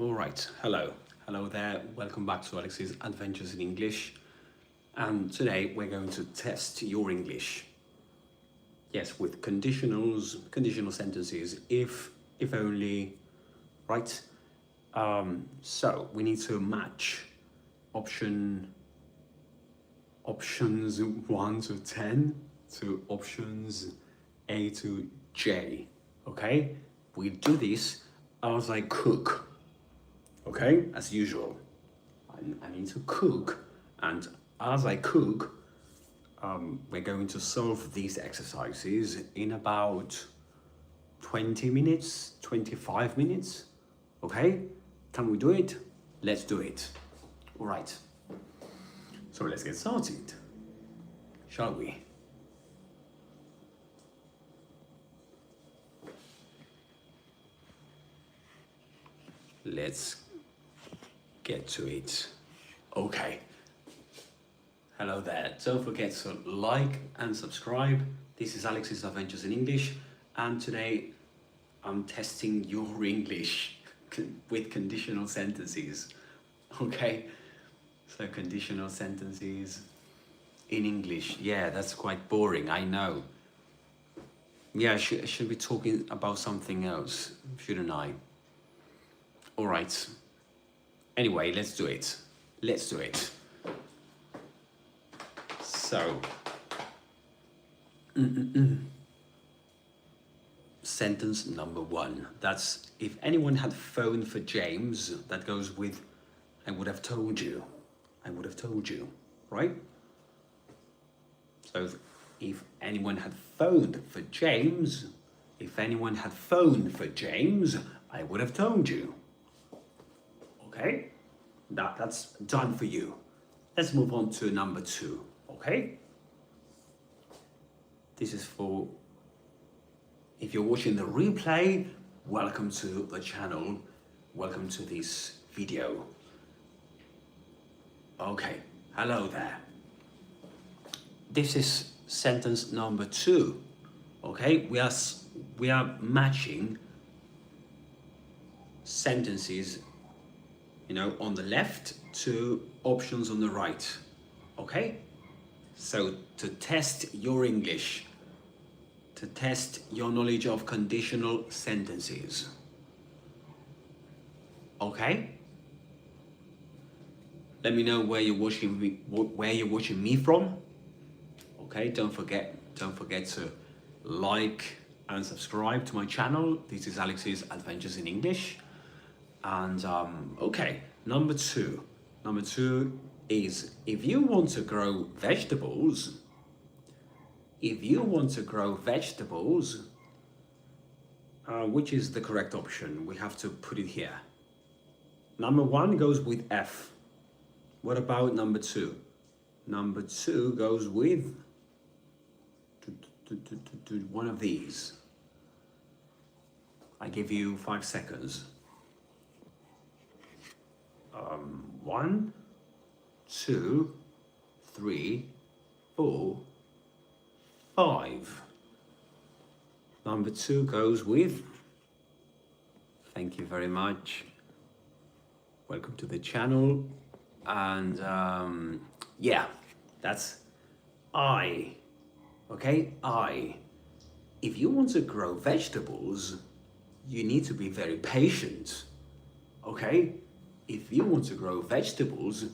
All right, hello there. Welcome back to Alex's Adventures in English. And today we're going to test your English. Yes, with conditional sentences, if only, right? So we need to match options 1 to 10 to options A to J. Okay, we do this as I cook. Okay, as usual, I need to cook, and as I cook, we're going to solve these exercises in about 20 minutes, 25 minutes. Okay, can we do it? Let's do it. All right, so let's get started, shall we? Let's get to it. Okay. Hello there. Don't forget to like and subscribe. This is Alex's Adventures in English, and today I'm testing your English with conditional sentences. Okay? So conditional sentences in English. Yeah, that's quite boring, I know. Yeah, I should be talking about something else, shouldn't I? All right. Anyway, let's do it. Let's do it. So, sentence number 1. That's, if anyone had phoned for James, that goes with, I would have told you. I would have told you, right? So, if anyone had phoned for James, if anyone had phoned for James, I would have told you. Okay, that's done for you. Let's move on to number 2. Okay, this is for, if you're watching the replay, welcome to the channel, welcome to this video. Okay, hello there. This is sentence number 2. Okay, we are matching sentences, on the left to options on the right. Okay? So to test your English, to test your knowledge of conditional sentences. Okay? Let me know where you're watching me from. Okay, don't forget to like and subscribe to my channel. This is Alex's Adventures in English. And okay, number 2 is, if you want to grow vegetables, which is the correct option? We have to put it here. Number 1 goes with F. What about number 2? Number 2 goes with one of these. I give you 5 seconds. 1, 2, 3, 4, 5. Number 2 goes with, thank you very much, welcome to the channel, and yeah, that's I. Okay, I. If you want to grow vegetables, you need to be very patient. Okay? If you want to grow vegetables,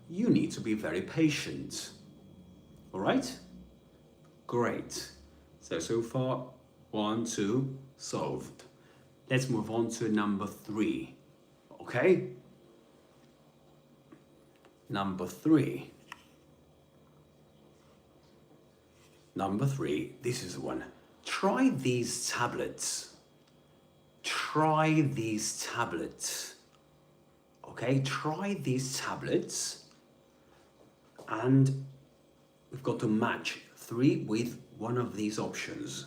you need to be very patient. All right? Great. So far, 1, 2, solved. Let's move on to number 3. Okay? Number 3. Number 3, this is the one. Try these tablets. Try these tablets. Okay, try these tablets, and we've got to match 3 with one of these options.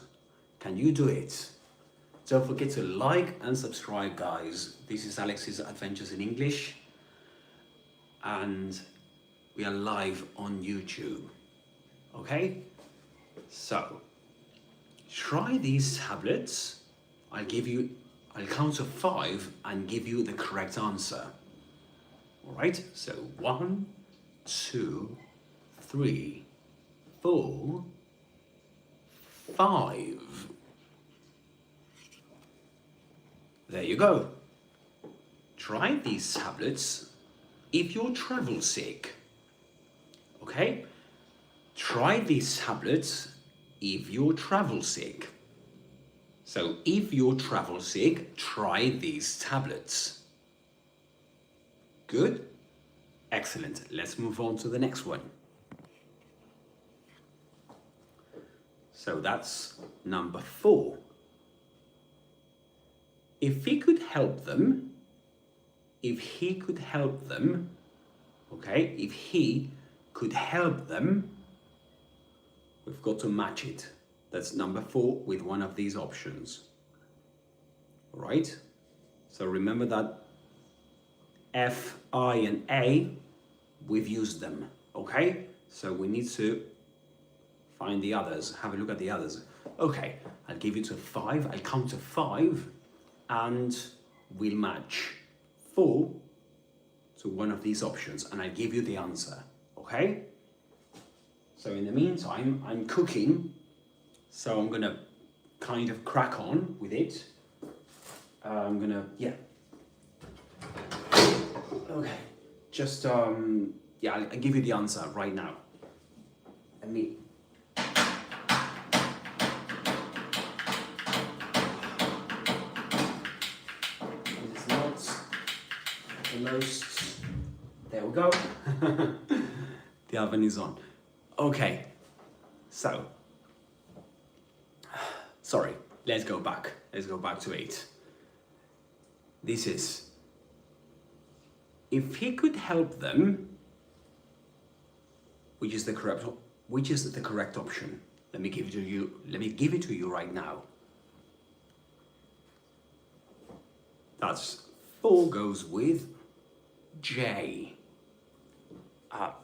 Can you do it? Don't forget to like and subscribe, guys. This is Alex's Adventures in English, and we are live on YouTube. Okay, so try these tablets. I'll give you I'll count to 5 and give you the correct answer. All right, so 1, 2, 3, 4, 5. There you go. Try these tablets if you're travel sick. Okay? Try these tablets if you're travel sick. So if you're travel sick, try these tablets. Good? Excellent. Let's move on to the next one. So that's number 4. If he could help them, okay, if he could help them, we've got to match it. That's number 4 with one of these options. All right? So remember that F, I, and A, we've used them, okay? So we need to find the others, have a look at the others. Okay, I'll give you to 5, I'll count to 5, and we'll match 4 to one of these options, and I'll give you the answer, okay? So in the meantime, I'm cooking, so I'm gonna kind of crack on with it. I'm gonna, okay, just, yeah, I'll give you the answer right now. Let me, it's not the most, there we go. The oven is on. Okay, so, sorry, let's go back to 8. This is, if he could help them, which is the correct option? Let me give it to you right now. That's 4 goes with J.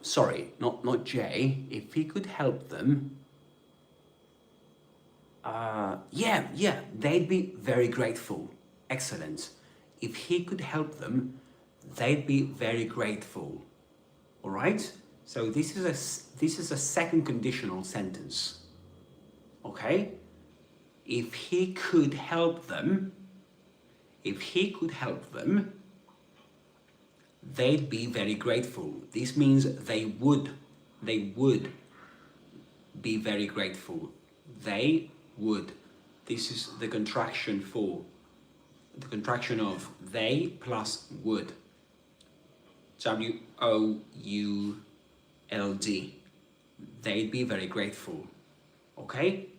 Sorry, not J. If he could help them, yeah, they'd be very grateful. Excellent. If he could help them, they'd be very grateful. All right? So this is a second conditional sentence. Okay? If he could help them, they'd be very grateful. This means they would be very grateful. They would. This is the contraction of they plus would. W-O-U-L-D. They'd be very grateful. Okay?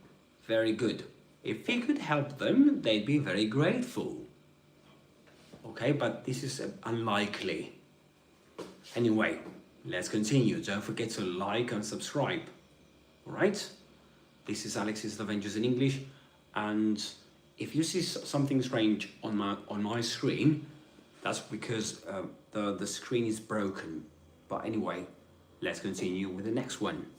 Very good. If he could help them, they'd be very grateful. Okay, but this is unlikely. Anyway, let's continue. Don't forget to like and subscribe. All right? This is Alex's Adventures in English, and if you see something strange on my screen, that's because the screen is broken. But anyway, let's continue with the next one.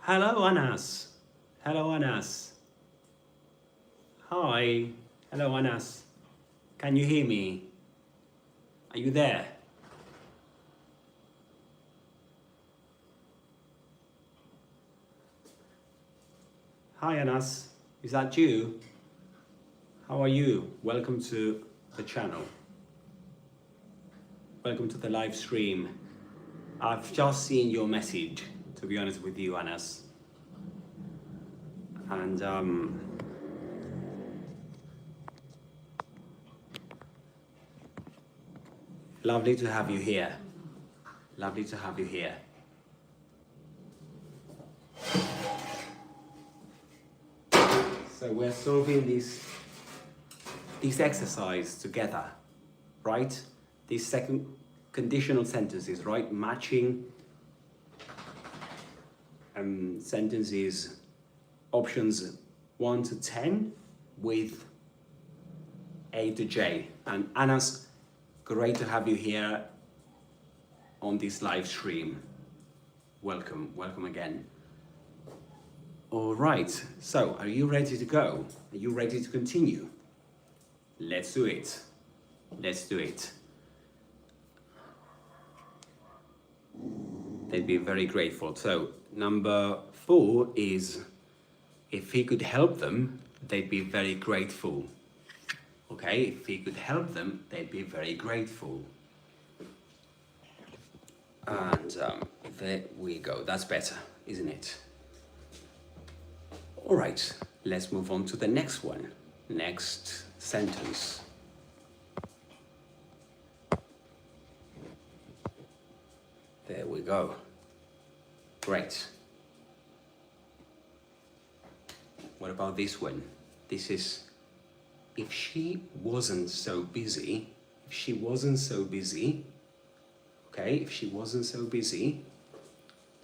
Hello, Anas. Hello, Anas. Hi. Hello, Anas. Can you hear me? Are you there? Hi, Anas. Is that you? How are you? Welcome to the channel. Welcome to the live stream. I've just seen your message, to be honest with you, Anas. And lovely to have you here. Lovely to have you here. So we're solving this exercise together, right? These second conditional sentences, right? Matching sentences, options 1 to 10 with A to J. And Anas, great to have you here on this live stream. Welcome again. All right, so are you ready to go? Are you ready to continue? Let's do it. Let's do it. They'd be very grateful. So number 4 is, if he could help them, they'd be very grateful. Okay, if he could help them, they'd be very grateful. And there we go. That's better, isn't it? All right, let's move on to the next one. Next sentence. There we go. Great. What about this one? This is, if she wasn't so busy, okay, if she wasn't so busy,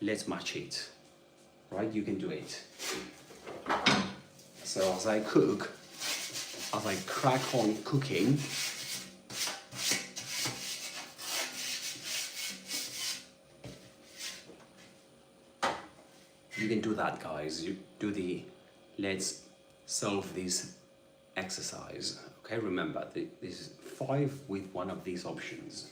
let's match it, right? You can do it. So as I cook, as I crack on cooking, you can do that, guys. You do the, let's solve this exercise. Okay, remember, this is 5 with one of these options.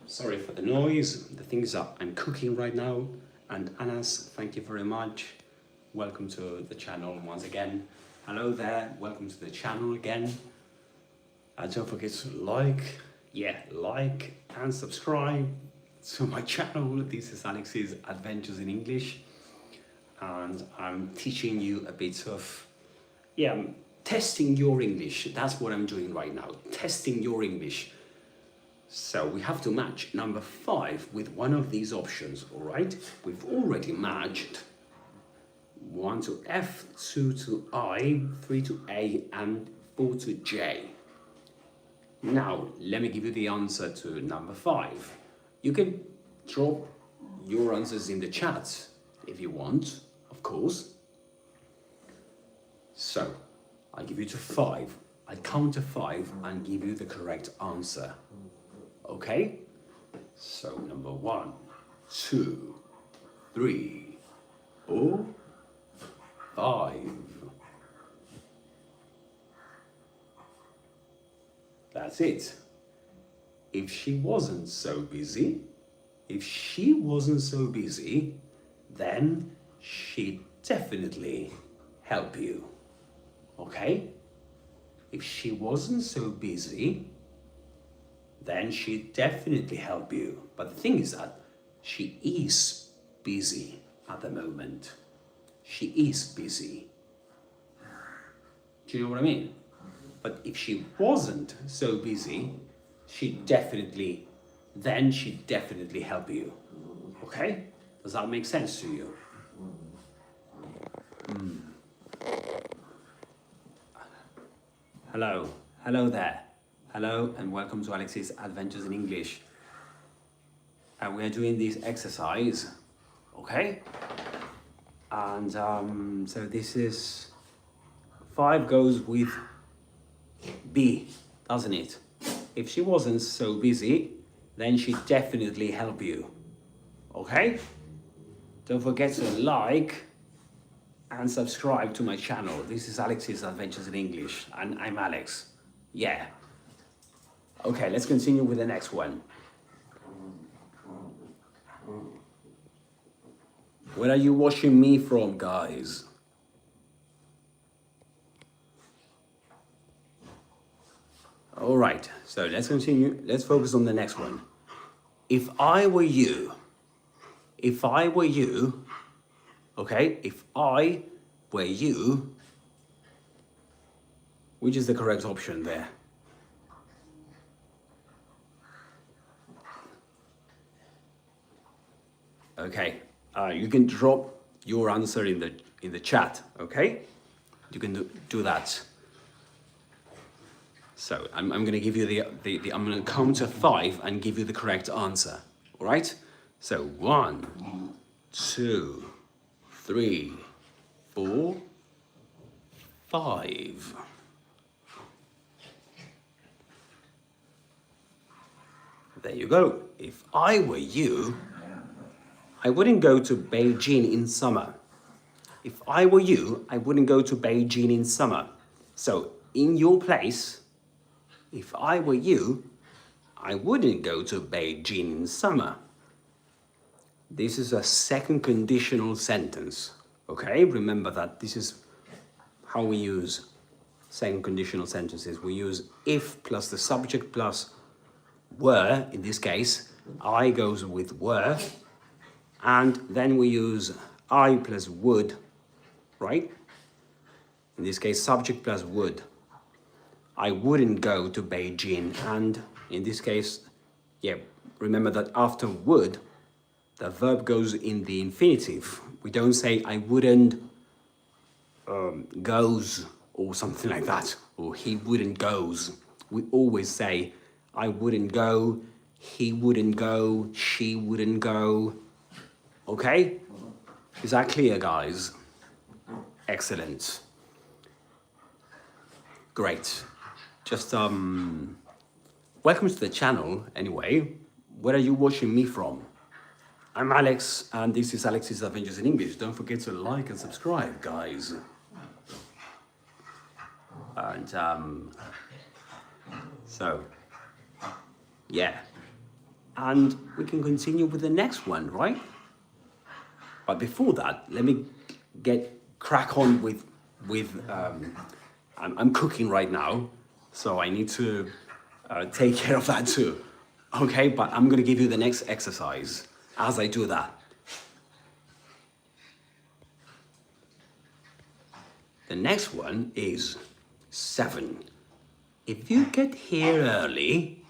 Sorry for the noise. The thing is that I'm cooking right now. And Anas, thank you very much. Welcome to the channel once again. Hello there, welcome to the channel again. Don't forget to like and subscribe to my channel. This is Alex's Adventures in English. And I'm teaching you a bit of, I'm testing your English. That's what I'm doing right now, testing your English. So we have to match number 5 with one of these options, all right? We've already matched 1 to F, 2 to I, 3 to A, and 4 to J. Now, let me give you the answer to number 5. You can drop your answers in the chat if you want, of course. So, I'll give you to 5. I'll count to 5 and give you the correct answer. Okay, so number 1, 2, 3, 4, 5. That's it. If she wasn't so busy, then she'd definitely help you. Okay? If she wasn't so busy, then she'd definitely help you. But the thing is that she is busy at the moment. She is busy. Do you know what I mean? But if she wasn't so busy, she'd definitely help you. Okay? Does that make sense to you? Hello there. Hello and welcome to Alex's Adventures in English. And we are doing this exercise, okay? And so this is 5 goes with B, doesn't it? If she wasn't so busy, then she'd definitely help you, okay? Don't forget to like and subscribe to my channel. This is Alex's Adventures in English, and I'm Alex. Yeah. Okay, let's continue with the next one. Where are you watching me from, guys? All right, so let's continue. Let's focus on the next one. If I were you, okay, if I were you, which is the correct option there? Okay, you can drop your answer in the chat, okay? You can do that. So I'm going to give you I'm going to count to 5 and give you the correct answer. All right? So 1, 2, 3, 4, 5. There you go. If I were you, I wouldn't go to Beijing in summer. If I were you, I wouldn't go to Beijing in summer. So in your place, if I were you, I wouldn't go to Beijing in summer. This is a second conditional sentence. Okay, remember that this is how we use second conditional sentences. We use if plus the subject plus were. In this case, I goes with were, and then we use I plus would, right? In this case, subject plus would. I wouldn't go to Beijing, and in this case, yeah, remember that after would, the verb goes in the infinitive. We don't say I wouldn't goes or something like that, or he wouldn't goes. We always say I wouldn't go, he wouldn't go, she wouldn't go. Okay? Is that clear, guys? Excellent. Great. Just welcome to the channel anyway. Where are you watching me from? I'm Alex, and this is Alex's Adventures in English. Don't forget to like and subscribe, guys. And so yeah, and we can continue with the next one, right? But before that, let me crack on with I'm cooking right now, so I need to take care of that too. Okay, but I'm gonna give you the next exercise as I do that. The next one is 7. If you get here early,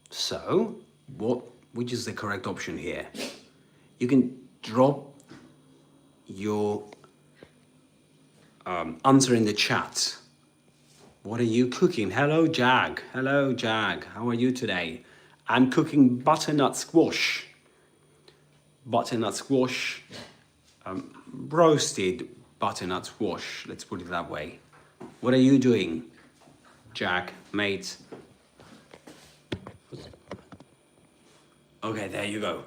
So, which is the correct option here? You can drop your answer in the chat. What are you cooking? Hello, Jag. Hello, Jag. How are you today? I'm cooking butternut squash. Butternut squash, roasted butternut squash. Let's put it that way. What are you doing, Jag, mate? Okay, there you go.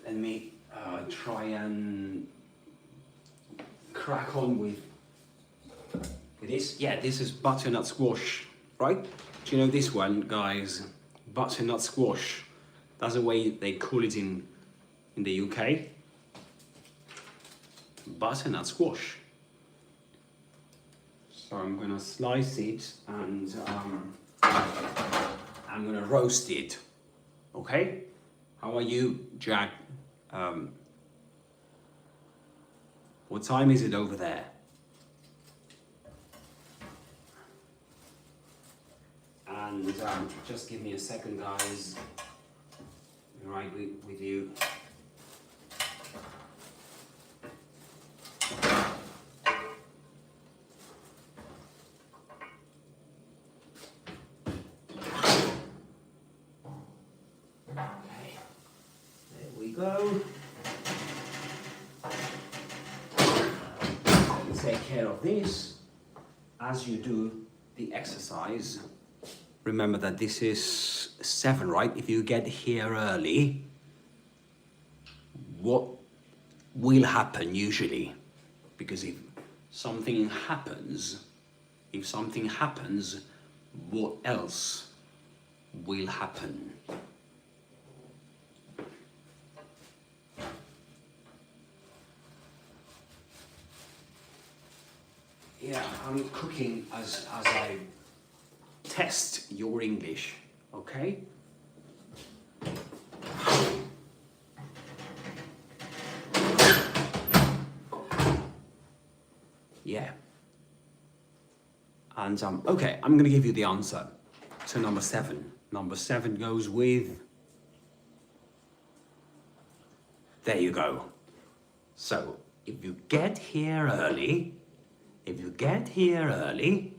Let me try and crack on with this. Yeah, this is butternut squash, right? Do you know this one, guys? Butternut squash. That's the way they call it in the UK. Butternut squash. So I'm gonna slice it and I'm gonna roast it. Okay? How are you, Jack? What time is it over there? And just give me a second, guys. Right with you. Go. Take care of this as you do the exercise. Remember that this is 7, right? If you get here early, what will happen usually? Because if something happens, what else will happen? Yeah, I'm cooking as I test your English, okay? Yeah. And okay, I'm gonna give you the answer to number 7. Number 7 goes with, there you go. So if you get here early, If you get here early,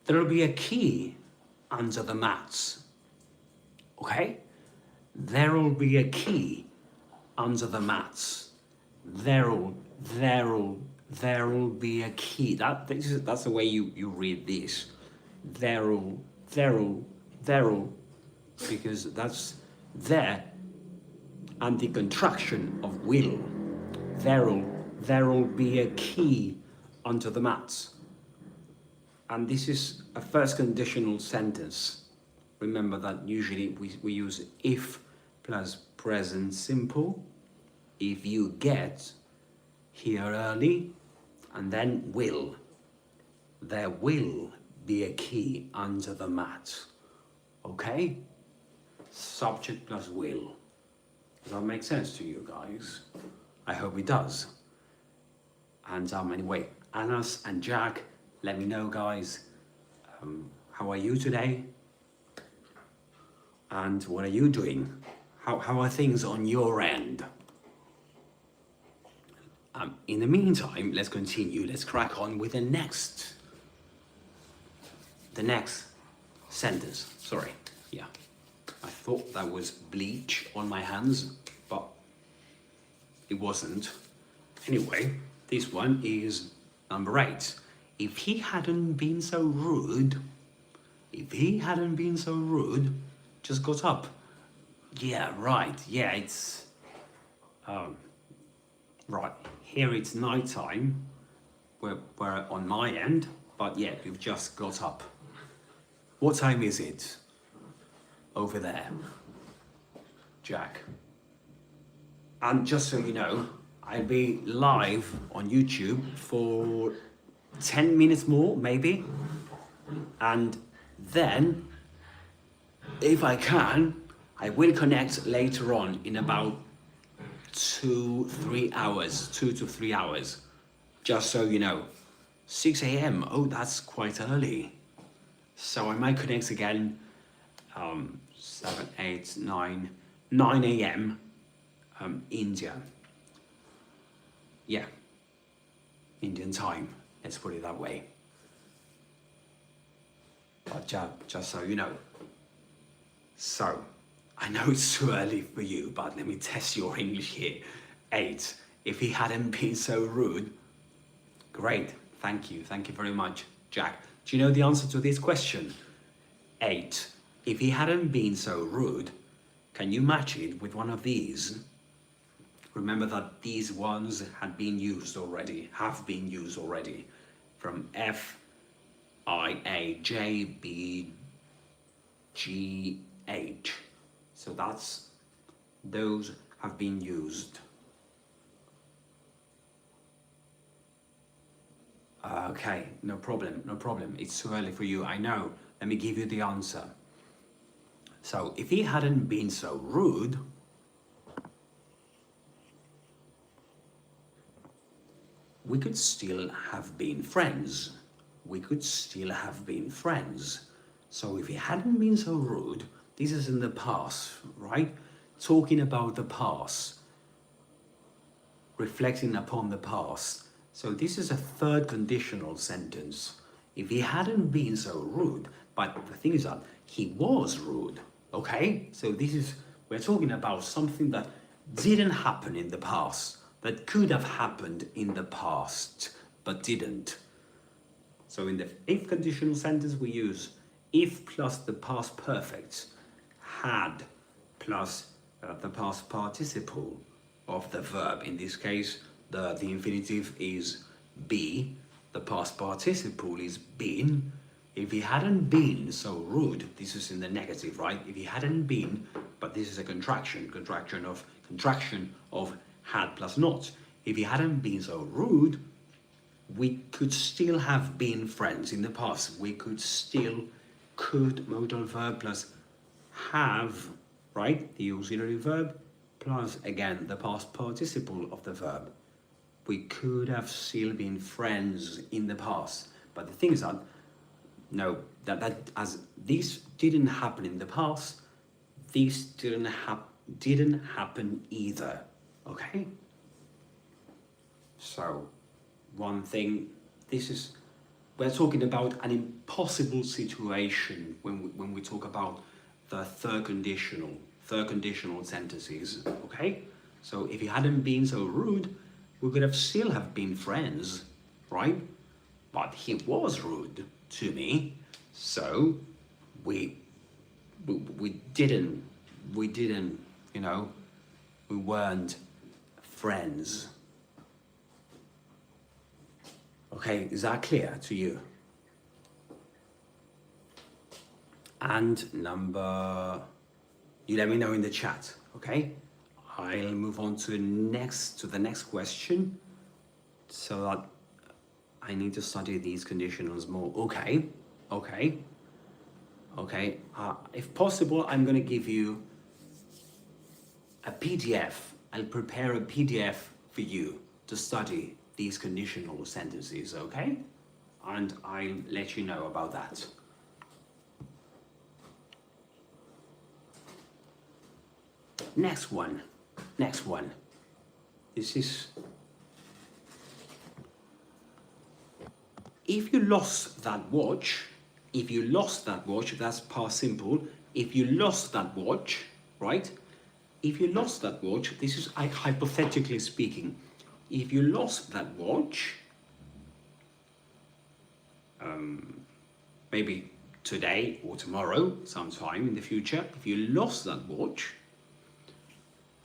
there'll be a key under the mats. Okay? There'll be a key under the mats. There'll be a key. That's the way you read this. There'll, because that's there, and the contraction of will. There'll be a key under the mats. And this is a first conditional sentence. Remember that usually we use if plus present simple. If you get here early, and then will. There will be a key under the mat. Okay? Subject plus will. Does that make sense to you guys? I hope it does. And anyway, Anas and Jack, let me know, guys. How are you today? And what are you doing? How are things on your end? In the meantime, let's continue. Let's crack on with the next sentence. Sorry, yeah. I thought that was bleach on my hands, but it wasn't. Anyway, this one is number 8. If he hadn't been so rude, just got up. Yeah, right. Yeah, it's right. Here it's night time. We're on my end, but yeah, you've just got up. What time is it over there, Jack? And just so you know, I'll be live on YouTube for 10 minutes more, maybe. And then, if I can, I will connect later on in about 2 to 3 hours. Just so you know. 6 a.m. Oh, that's quite early. So I might connect again 7, 8, 9 a.m. India. Yeah, Indian time, let's put it that way. But just so you know. So, I know it's too early for you, but let me test your English here. 8, if he hadn't been so rude. Great, thank you very much, Jack. Do you know the answer to this question? 8, if he hadn't been so rude. Can you match it with one of these? Remember that these ones have been used already. From F, I, A, J, B, G, H. So those have been used. Okay, no problem. It's too early for you, I know. Let me give you the answer. So, if he hadn't been so rude, we could still have been friends. So if he hadn't been so rude, this is in the past, right? Talking about the past. Reflecting upon the past. So this is a third conditional sentence. If he hadn't been so rude, but the thing is that he was rude, okay? So we're talking about something that didn't happen in the past. That could have happened in the past, but didn't. So in the if conditional sentence, we use if plus the past perfect, had plus the past participle of the verb. In this case, the infinitive is be, the past participle is been. If he hadn't been so rude, this is in the negative, right? If he hadn't been, but this is a contraction of had plus not. If he hadn't been so rude, we could still have been friends in the past. We could modal verb plus have, right? The auxiliary verb plus again the past participle of the verb. We could have still been friends in the past. But the thing is that no, that as this didn't happen in the past, this didn't happen either. Okay? So one thing. We're talking about an impossible situation when we talk about the third conditional sentences, okay? So if he hadn't been so rude, we could have still have been friends, right? But he was rude to me, so we didn't, you know, we weren't friends. Okay, is that clear to you? And you let me know in the chat, okay? I'll move on to the next question, so that I need to study these conditionals more. Okay. If possible, I'm gonna give you a PDF. I'll prepare a PDF for you to study these conditional sentences, okay? And I'll let you know about that. Next one. This is, if you lost that watch, that's past simple. If you lost that watch, right? If you lost that watch, this is hypothetically speaking. If you lost that watch, maybe today or tomorrow, sometime in the future, if you lost that watch,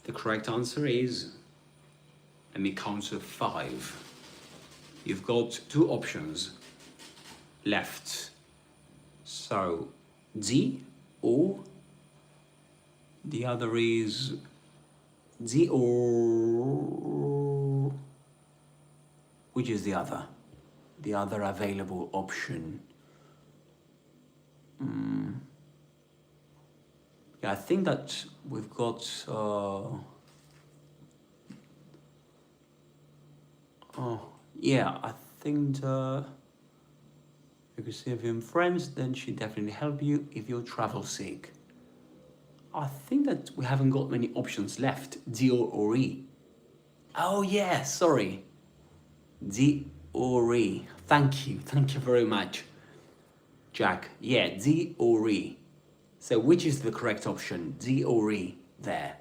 the correct answer is, let me count to 5. You've got 2 options left. So, D or the other is D or, which is the other? The other available option. Yeah, I think that we've got, yeah, I think if you see him friends, then she'd definitely help you if you're travel sick. I think that we haven't got many options left, D or E. Oh yeah, sorry. D or E. Thank you very much, Jack. Yeah, D or E. So which is the correct option, D or E there?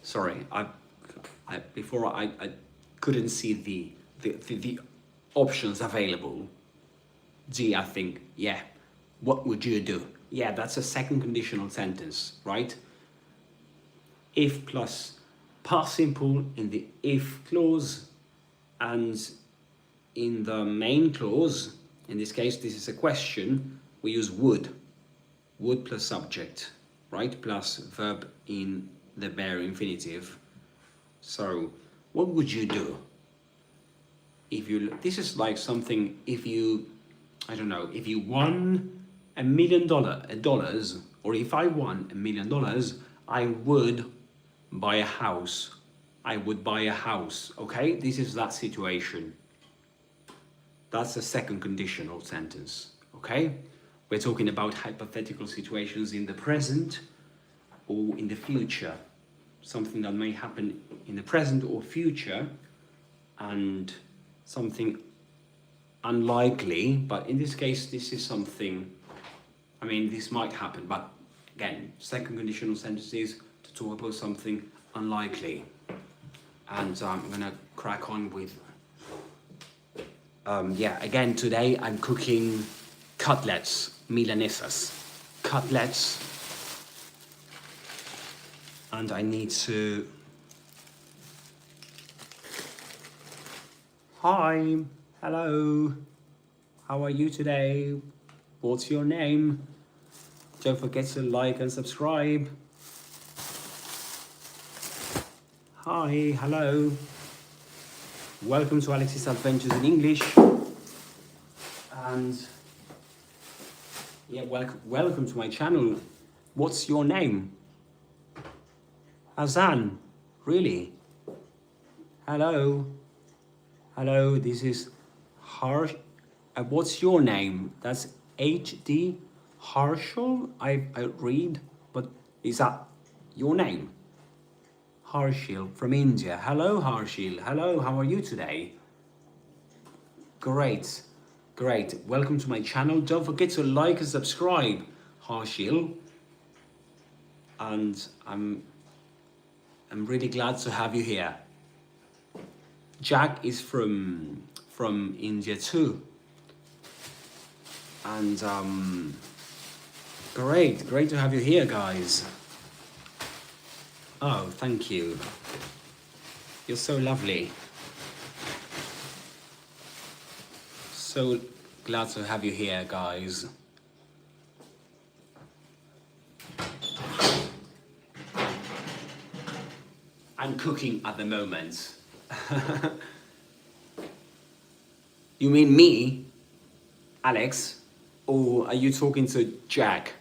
Sorry, before I couldn't see the options available. D, I think, yeah. What would you do? Yeah, that's a second conditional sentence, right? If plus past simple in the if clause, and in the main clause, in this case, this is a question, we use would plus subject, right? Plus verb in the bare infinitive. So what would you do? If you, this is like something, if you, I don't know, if you won $1 million, or if I won $1 million, I would buy a house. I would buy a house, okay? This is that situation. That's the second conditional sentence, okay? We're talking about hypothetical situations in the present or in the future. Something that may happen in the present or future, and something unlikely, but in this case, this is something, I mean, this might happen, but again, second conditional sentences to talk about something unlikely. And I'm gonna crack on with, yeah, again, today I'm cooking cutlets, milanesas, cutlets, and I need to, hi, hello, how are you today? What's your name? Don't forget to like and subscribe. Hi, hello. Welcome to Alex's Adventures in English. And yeah, welcome to my channel. What's your name? Hassan, really? Hello. Hello, this is Harsh. What's your name? That's HD Harshal. I read, but is that your name? Harshil from India. Hello, Harshil. Hello, how are you today? Great, great. Welcome to my channel. Don't forget to like and subscribe, Harshil. And I'm really glad to have you here. Jack is from India too. And great to have you here, guys. Oh, thank you. You're so lovely. So glad to have you here, guys. I'm cooking at the moment. You mean me, Alex? Or are you talking to Jack?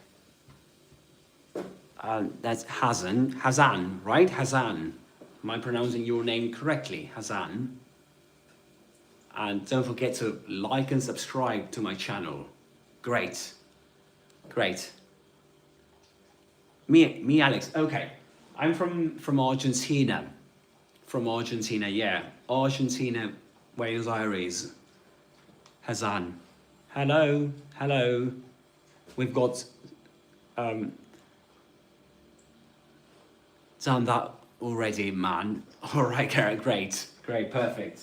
That's Hazan, right? Hazan. Am I pronouncing your name correctly? Hazan. And don't forget to like and subscribe to my channel. Great. Me, Alex. Okay. I'm from Argentina. From Argentina, yeah. Argentina, Buenos Aires. Hazan. Hello. We've got done that already, man. All right, great, perfect.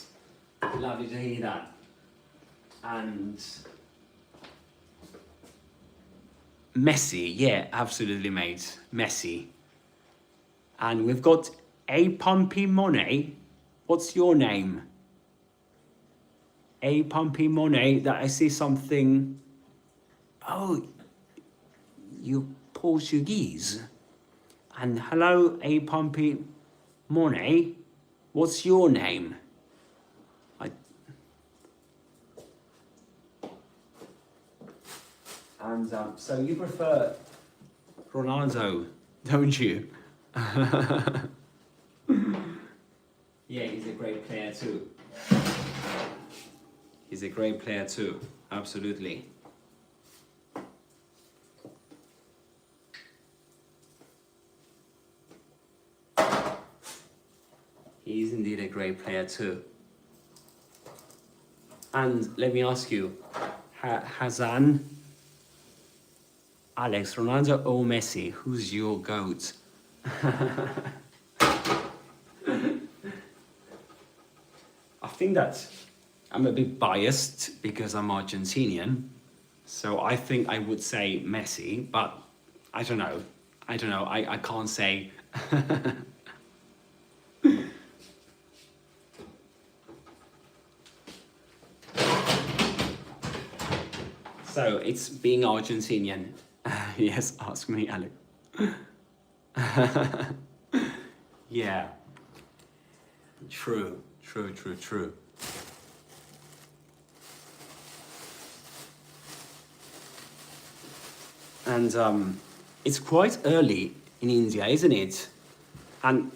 Lovely to hear that. And messy, yeah, absolutely, mate. Messy. And we've got A Pumpy Monet. What's your name? A Pumpy Monet. That I see something. Oh, you Portuguese. And hello, A Pumpy Monet. What's your name? And so you prefer Ronaldo, don't you? Yeah, he's a great player too. He's a great player too, absolutely. He is indeed a great player too. And let me ask you, Hazan, Alex, Ronaldo or Messi, who's your GOAT? I think that I'm a bit biased because I'm Argentinian, so I think I would say Messi, but I don't know, I can't say. So it's being Argentinian. Yes, ask me, Alex. Yeah. True. And it's quite early in India, isn't it? And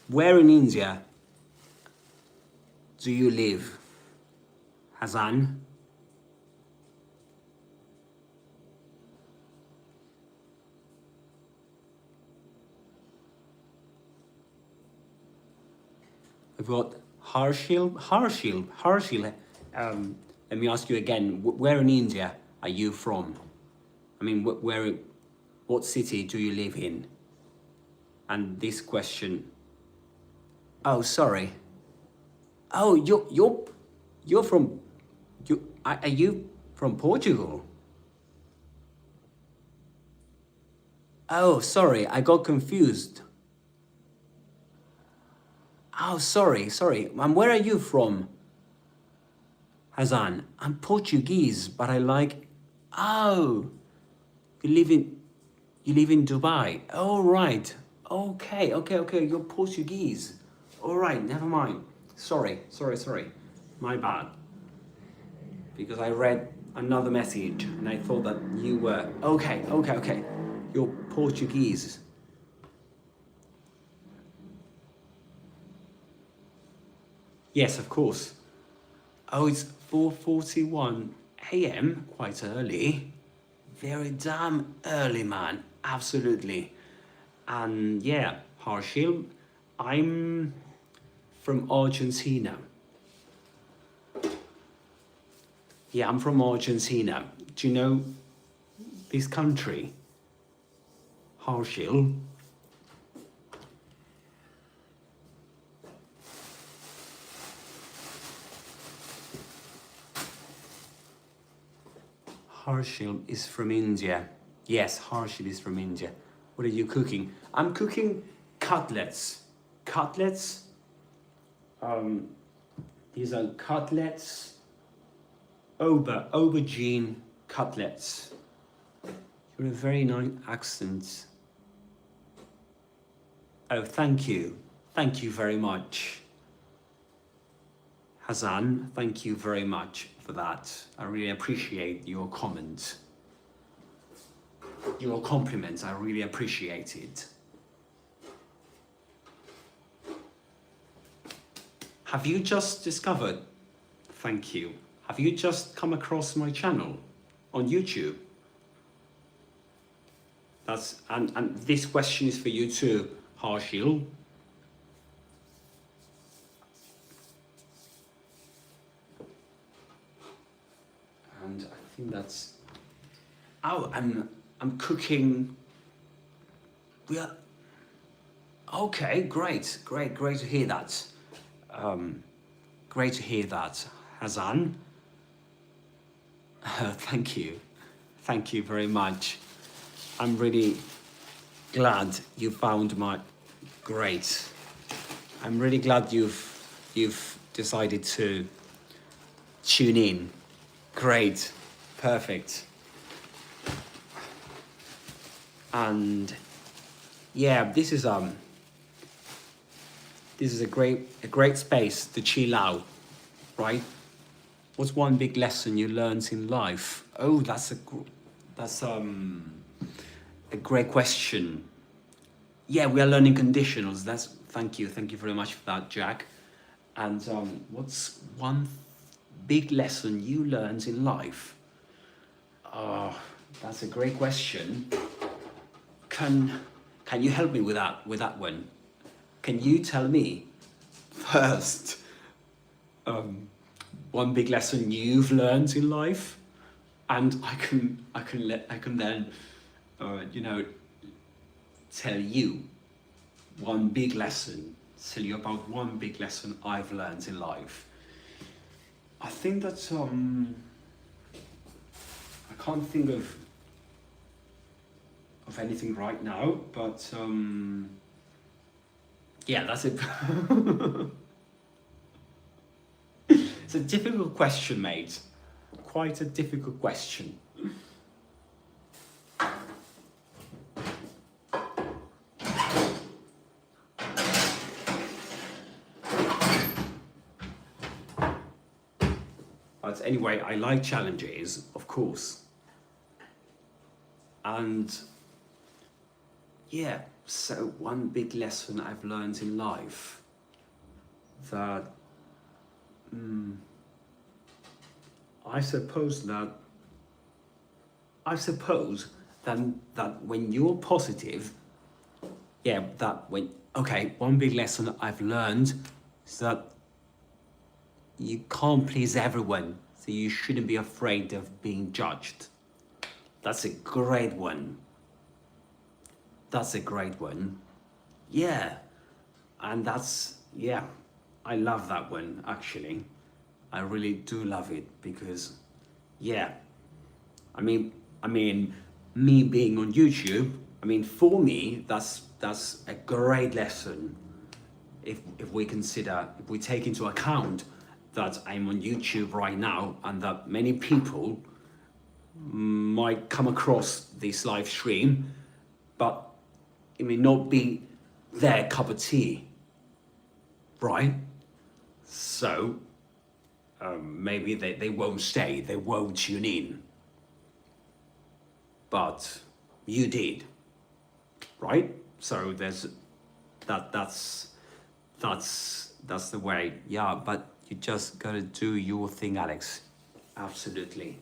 where in India do you live, Hazan? We've got Harshil. Let me ask you again. Where in India are you from? I mean, what city do you live in? And this question. Oh, sorry. Oh, you're from. Are you from Portugal? Oh, sorry. I got confused. Oh, sorry. And where are you from, Hazan? I'm Portuguese, but I like. Oh, you live in Dubai. Oh, right. Okay. You're Portuguese. All right. Never mind. Sorry. My bad. Because I read another message and I thought that you were okay. You're Portuguese. Yes, of course. Oh, it's 4:41 a.m. Quite early. Very damn early, man. Absolutely. And yeah, Harshil, I'm from Argentina. Yeah, I'm from Argentina. Do you know this country? Harshil. Harshil is from India. Yes, Harshil is from India. What are you cooking? I'm cooking cutlets. Cutlets? These are cutlets. Aubergine cutlets. You have a very nice accent. Oh, thank you. Thank you very much. Hassan, thank you very much for that. I really appreciate your comment. Your compliments, I really appreciate it. Have you just discovered, thank you, have you just come across my channel on YouTube? And this question is for you too, Harshil. And I think that's, oh, I'm cooking. Okay, great to hear that. Great to hear that, Hassan. Thank you very much. I'm really glad you found my great. I'm really glad you've decided to tune in. Great, perfect. And yeah, this is a great space to chill out, right? What's one big lesson you learned in life? Oh, that's a great question. Yeah, we are learning conditionals. Thank you very much for that, Jack. And what's one big lesson you learned in life? That's a great question. Can you help me with that one? Can you tell me first one big lesson you've learned in life, and I can then tell you one big lesson, tell you about one big lesson I've learned in life. I think that I can't think of anything right now, but yeah, that's it. It's a difficult question, mate. Quite a difficult question. But anyway, I like challenges, of course. And yeah, so one big lesson I've learned in life, that I suppose that when you're positive, one big lesson I've learned is that you can't please everyone, so you shouldn't be afraid of being judged. That's a great one. Yeah. And I love that one, actually. I really do love it because, yeah, I mean, me being on YouTube, for me, that's a great lesson. If we take into account that I'm on YouTube right now and that many people might come across this live stream, but it may not be their cup of tea, right? So maybe they won't stay, they won't tune in. But you did, right? So that's the way. Yeah, but you just gotta do your thing, Alex. Absolutely,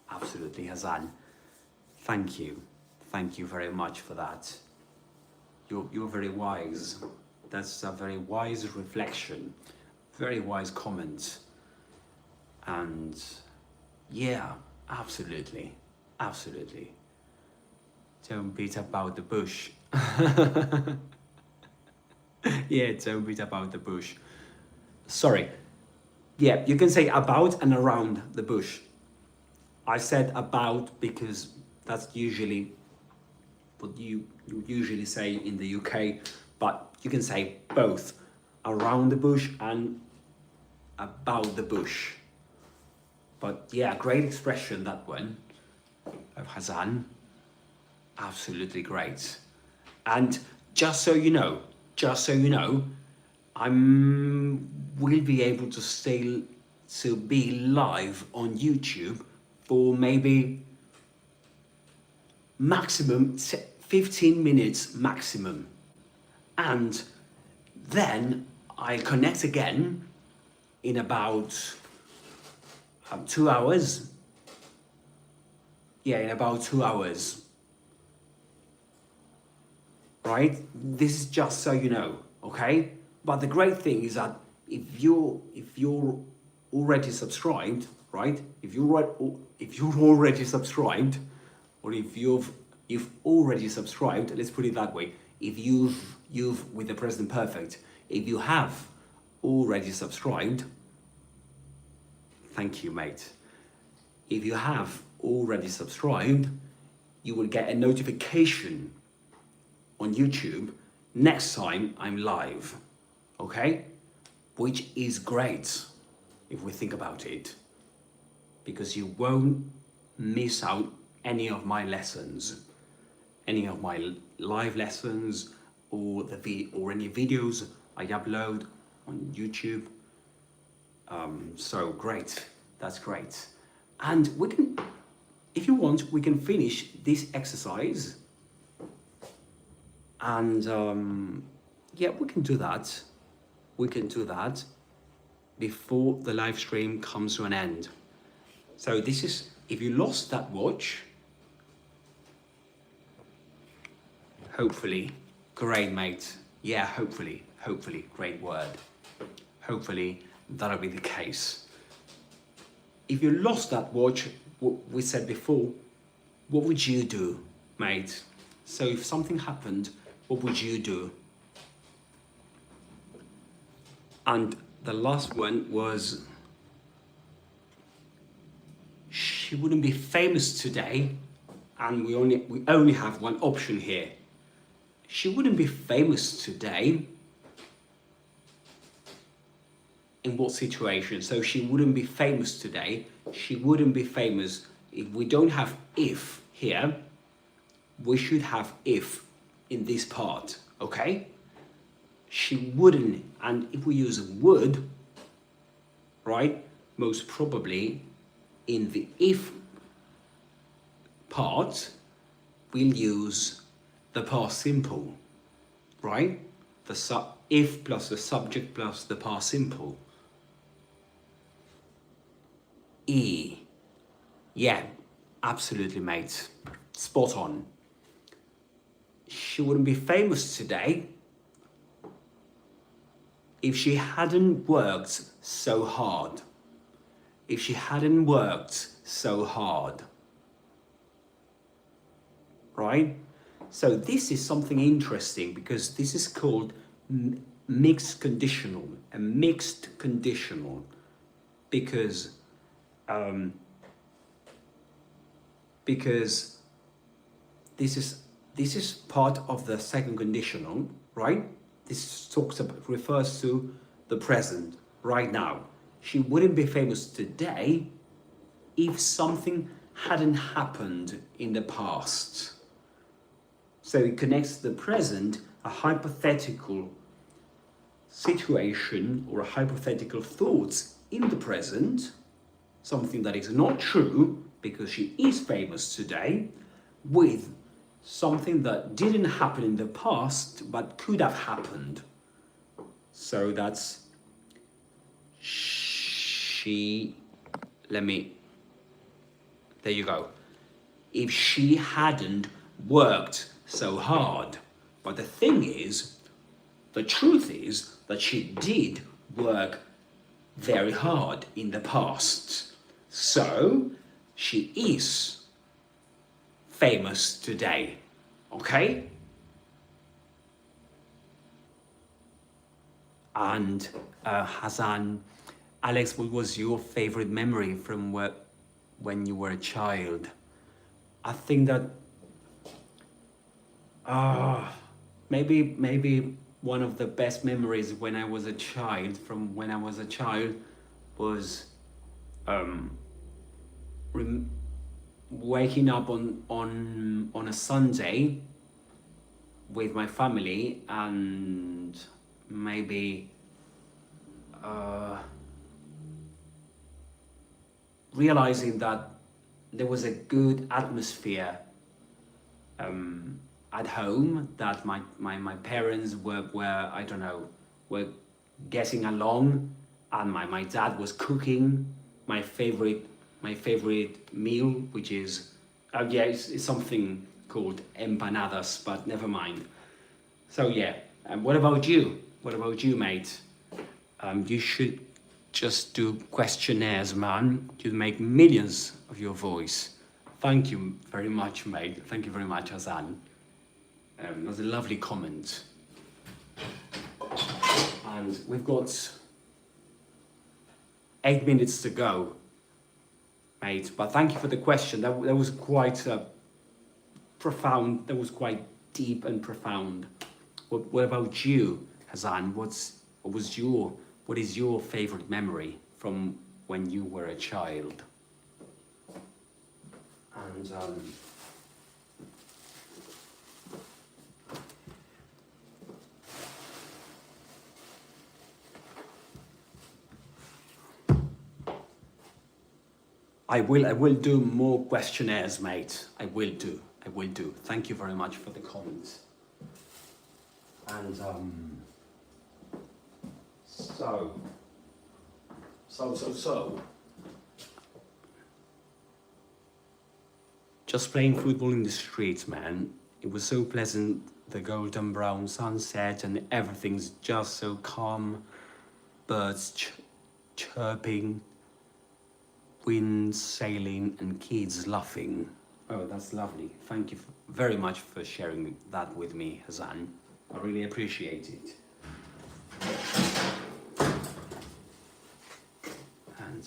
Hassan. Thank you very much for that. You're very wise. That's a very wise reflection, very wise comment. And yeah, absolutely, absolutely. Don't beat about the bush. Yeah, don't beat about the bush. Sorry. Yeah, you can say about and around the bush. I said about because that's usually what you usually say in the UK, but you can say both around the bush and about the bush. But yeah, great expression, that one of Hassan. Absolutely great. And just so you know, will be able to be live on YouTube for maybe maximum 15 minutes maximum, and then I connect again in about 2 hours. Yeah, in about 2 hours. Right? This is just so you know, okay? But the great thing is that if you're already subscribed, right? If you're already subscribed, or if you've already subscribed, let's put it that way. If you've with the present perfect, if you have already subscribed, thank you, mate. If you have already subscribed, you will get a notification on YouTube next time I'm live, okay? Which is great if we think about it, because you won't miss out any of my lessons, any of my live lessons, or any videos I upload on YouTube. So great, that's great. And we can, if you want, we can finish this exercise. And yeah, we can do that. We can do that before the live stream comes to an end. So this is, if you lost that watch, hopefully, great, mate. Yeah, hopefully, great word. Hopefully that'll be the case. If you lost that watch, what we said before, what would you do, mate? So if something happened, what would you do? And the last one was, she wouldn't be famous today, and we only have one option here. She wouldn't be famous today. In what situation? So she wouldn't be famous today. She wouldn't be famous. If we don't have if here, we should have if in this part, okay? She wouldn't, and if we use would, right, most probably in the if part, we'll use the past simple, right? The if plus the subject plus the past simple. E. Yeah, absolutely, mate. Spot on. She wouldn't be famous today if she hadn't worked so hard. If she hadn't worked so hard. Right? So this is something interesting, because this is called mixed conditional, a mixed conditional, because this is part of the second conditional, right? This refers to the present, right now. She wouldn't be famous today if something hadn't happened in the past. So it connects the present, a hypothetical situation or a hypothetical thoughts in the present, something that is not true because she is famous today, with something that didn't happen in the past but could have happened. So that's there you go. If she hadn't worked so hard. But the thing is, the truth is that she did work very hard in the past. So she is famous today. Okay? And Hassan, Alex, what was your favorite memory from when you were a child? I think that maybe one of the best memories when I was a child, was waking up on a Sunday with my family, and maybe realizing that there was a good atmosphere at home, that my parents were I don't know, were getting along, and my dad was cooking my favorite meal, which is it's something called empanadas, but never mind. So yeah, what about you? What about you, mate? You should just do questionnaires, man. You'd make millions of your voice. Thank you very much, mate. Thank you very much, Hassan. That was a lovely comment. And we've got 8 minutes to go, mate. But thank you for the question. That was quite profound. That was quite deep and profound. What about you, Hassan? What is your favorite memory from when you were a child? And I will do more questionnaires, mate. I will do. Thank you very much for the comments. And so. Just playing football in the streets, man. It was so pleasant. The golden brown sunset and everything's just so calm. Birds chirping, wind sailing, and kids laughing. Oh, that's lovely. Thank you very much for sharing that with me, Hassan. I really appreciate it. And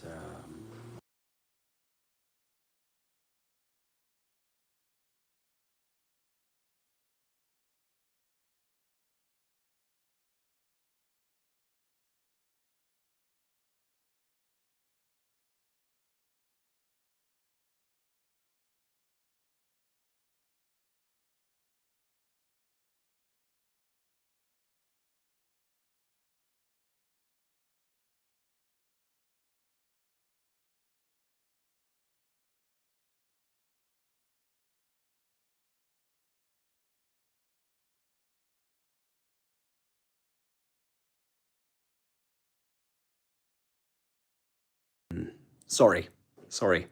sorry.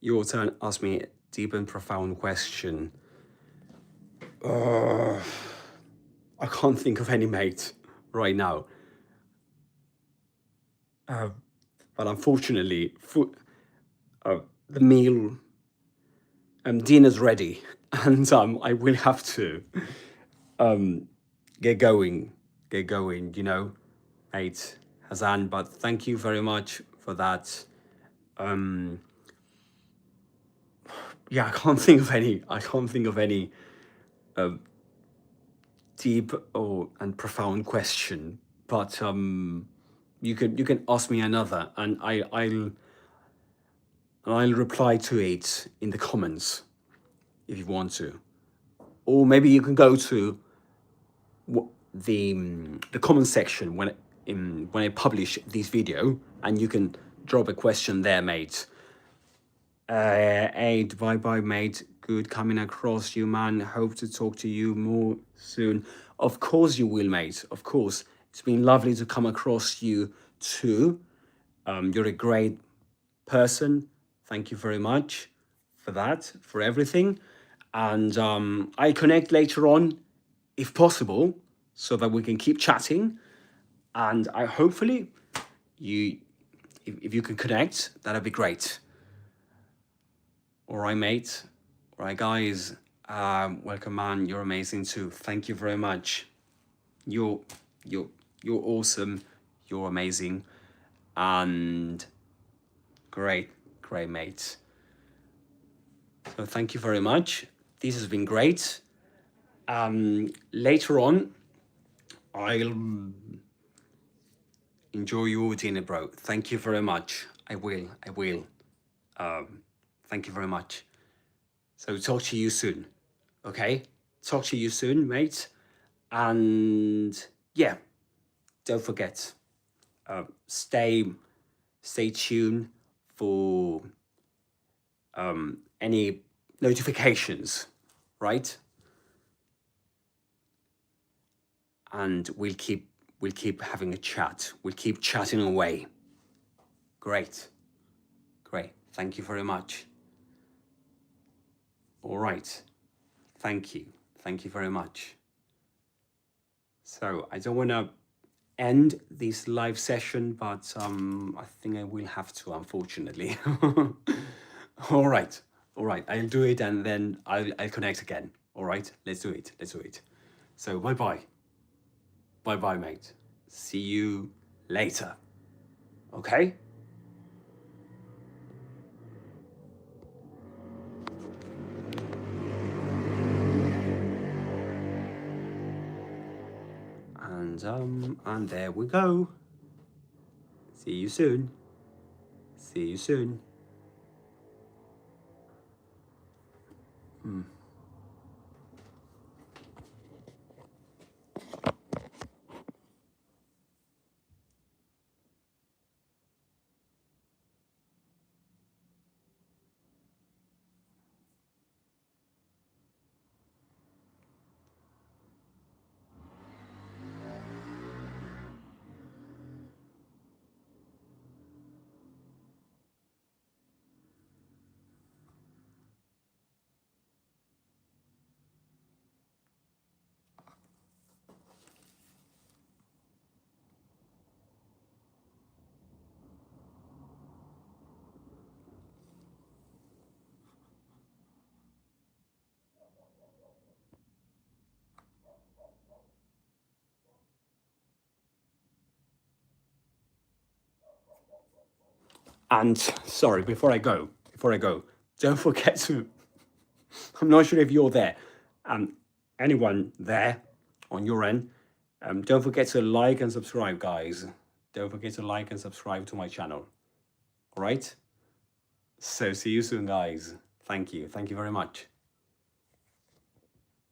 Your turn. Ask me a deep and profound question. I can't think of any, mate, right now. But unfortunately, the meal, dinner's ready, and I will have to get going, mate, Hassan. But thank you very much for that. Yeah, I can't think of any deep and profound question. But you can ask me another, and I'll reply to it in the comments if you want to, or maybe you can go to the comment section when I publish this video, and you can drop a question there, mate. Bye, mate. Good coming across you, man. Hope to talk to you more soon. Of course you will, mate. Of course. It's been lovely to come across you too. You're a great person. Thank you very much for that, for everything. And I connect later on, if possible. so that we can keep chatting. And I hopefully if you can connect, that'd be great. All right, mate. All right, guys. Welcome, man. You're amazing too. Thank you very much. You're awesome. You're amazing, and great, mate. So thank you very much. This has been great. Later on, I'll enjoy your dinner, bro. Thank you very much. I will. Thank you very much. So talk to you soon. Okay? Talk to you soon, mate. And yeah, don't forget, stay tuned for any notifications, right? And we'll keep having a chat. We'll keep chatting away. Great. Thank you very much. All right. Thank you very much. So I don't want to end this live session, but I think I will have to, unfortunately. All right. I'll do it, and then I'll connect again. All right. Let's do it. So bye, mate. See you later. Okay. And there we go. See you soon. And sorry, before I go, don't forget to, I'm not sure if you're there, anyone there on your end, don't forget to like and subscribe, guys. Don't forget to like and subscribe to my channel. All right? So see you soon, guys. Thank you very much.